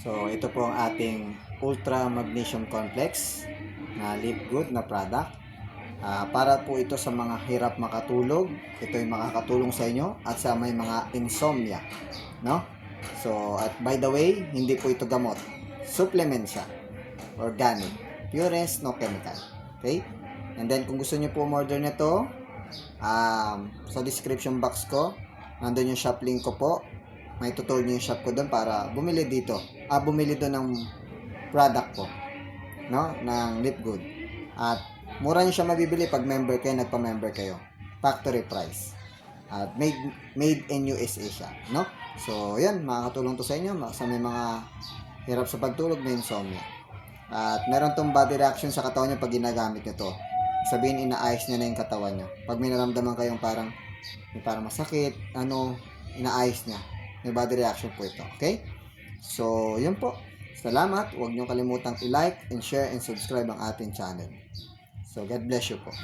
So, ito po ang ating Ultra Magnesium Complex na Live Good na product. Para po ito sa mga hirap makatulog. Ito ay makakatulong sa inyo at sa may mga insomnia, no? So, at by the way, hindi po ito gamot. Supplement siya. Organic. Purest, no chemical. Okay? And then, kung gusto niyo po umorder nito, sa description box ko, nandun yung shop link ko po. May tutorial niyo yung shop ko doon para bumili dito. Bumili doon ng product ko, no? Ng Live Good. At mura niyo siya mabibili pag member kayo, nagpa-member kayo. Factory price. At made in USA siya, no? So, yan, makakatulong to sa inyo sa may mga hirap sa pagtulog, may insomnia. At meron tong body reaction sa katawan niyo pag ginagamit niyo to. Sabihin, inaayos niya na yung katawan niyo. Pag may naramdaman kayong parang masakit, inaayos niya. May body reaction po ito, okay? So, yun po. Salamat. Huwag niyo kalimutang i-like and share and subscribe ang ating channel. So, God bless you po.